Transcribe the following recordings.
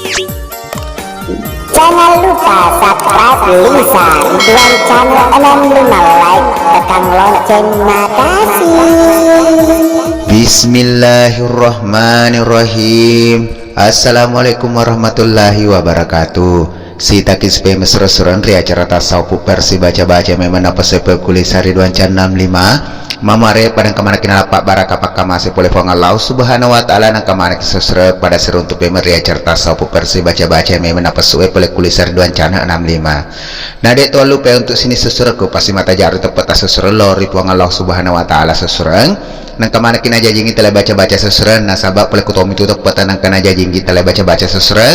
Jangan lupa subscribe Lisa Ridwan Channel 65, like, tekan lonceng. Makasih. Bismillahirrahmanirrahim. Assalamualaikum warahmatullahi wabarakatuh. Si takis pemes restoran ria acara tasawuf versi baca-baca memang apa sebab kulis Ridwan Channel 65 mamare pada kemana kina lapak baraka pakka masih boleh fong Allah subhanahu wa ta'ala nang kemana kisosre pada seruntuk pemer ria acara tasawuf versi baca-baca memang apa sebab boleh kulis Ridwan Channel 65. Nah dek tuan lupa untuk sini sesureku pasti mata jari tepat sesuره lori fong Allah subhanahu wa ta'ala sesureng nang kemana kina jajingi telah baca-baca sesureng nasabak boleh kutom itu tepat nang kena jajingi telah baca-baca sesureng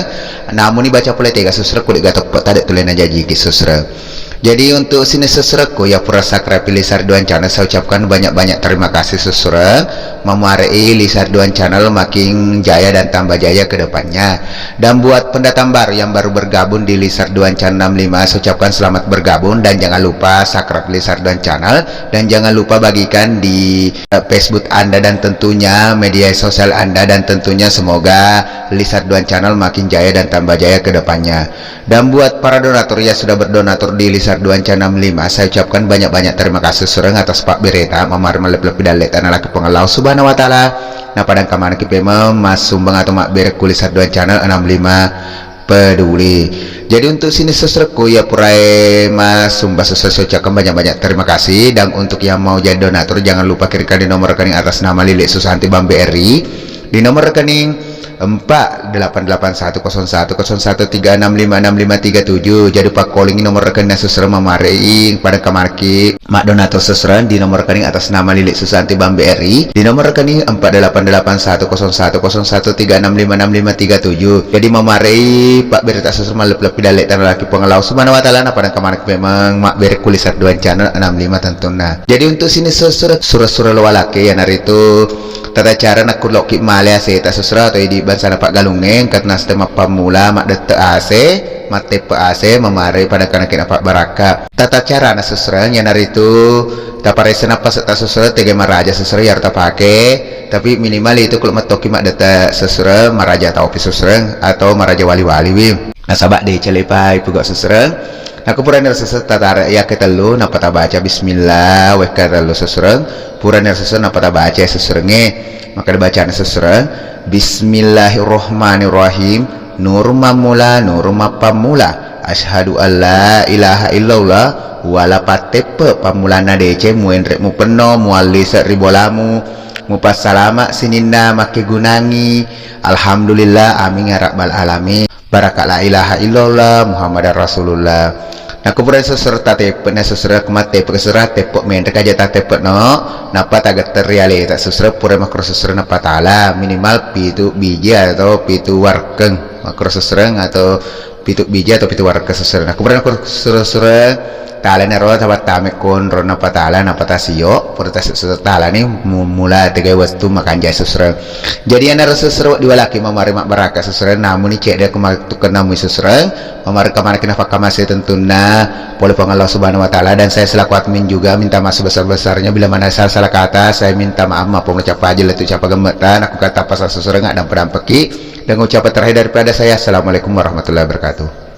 namun ini baca boleh tiga sesureng kulit gak tepat tadi tulen jajingi sesureng. Jadi untuk sini sesureku ya pura sakra pilih Ridwan Channel saya ucapkan banyak-banyak terima kasih sesureng memuarai Ridwan Channel makin jaya dan tambah jaya ke depannya. Dan buat pendatang baru yang baru bergabung di Ridwan Channel 65 saya ucapkan selamat bergabung dan jangan lupa subscribe Ridwan Channel dan jangan lupa bagikan di Facebook Anda dan tentunya media sosial Anda dan tentunya semoga Ridwan Channel makin jaya dan tambah jaya ke depannya. Dan buat para donatur yang sudah berdonatur di Ridwan Channel 65 saya ucapkan banyak-banyak terima kasih sureng atas Pak Bereta mamar melep-lep dalet tanah laki pengalau subhanahu wa ta'ala nah padang kamar kipe mas sumbang atau mak berek kulis Ridwan Channel 65 peduli. Jadi untuk sini sesureku ya purai mas sumbah sesuai ucapkan banyak-banyak terima kasih. Dan untuk yang mau jadi donatur jangan lupa kirimkan di nomor rekening atas nama Lilik Susanti Bang BRI di nomor rekening 4881010136565537. Jadi pak calling nomor rekening sesuai mamaring pada kamarki mak donatur sesuai di nomor rekening atas nama Lilik Susanti Bang BRI di nomor rekening 4881010136565537. Jadi mamaring pak berita sesuai malep-lep dalek tanah laki pengelau subhanahu wa ta'ala pada kamarki memang mak berek kulis Ridwan Channel 65 tentunya. Jadi untuk sini surah-surah lawalake yang hari itu tata cara nak kulok malia se tak susra atau di bansa dapat galung neng karena sistem pamula mak dete AC mate AC memari pada kana kena pak baraka tata cara nak susra yang hari itu tak paresen apa tak susra tiga maraja susra ya tak pakai tapi minimal itu kalau matoki mak dete susra maraja tau pi susra atau maraja wali-wali wim nah sabak deh celepai pugak susra. Nah kepuran sesuatu tata ya ketelu napa ta baca bismillah weh ketelu sesureng puran sesuatu napa ta baca sesurenge maka dibacaan sesureng bismillahirrahmanirrahim nur mamula nur mapamula asyhadu alla ilaha illallah wala patepe pamulana dece muenrek mu peno muali seribolamu mupas salama sininda make gunangi alhamdulillah amin ya rabbal alamin barakat la ilaha illallah muhammadar rasulullah. Nah kemudian seserta tepet na seserta kemate peserta tepet mendek aja tak tepet no napa tagat terreali tak seserta pura makro seserta napa tala minimal pitu biji atau pitu warkeng makro seserta atau pitu biji atau pitu warkeng seserta. Nah kemudian makro seserta tala nero tabat tame kon rona patala napa tasio pura seserta tala ni mula tiga waktu makan jasa seserta. Jadi yang nero seserta diwalaki mamari mak baraka seserta namun ni cek dia kematukan namu seserta mamari kamar kena fakam masih tentunya boleh Allah subhanahu wa ta'ala. Dan saya selaku admin juga minta maaf sebesar-besarnya bila mana salah kata saya minta maaf ngucap aja letu ucap gemetan aku kata pasal sesereng dan pedam peki dan ucapan terakhir daripada saya assalamualaikum warahmatullahi wabarakatuh.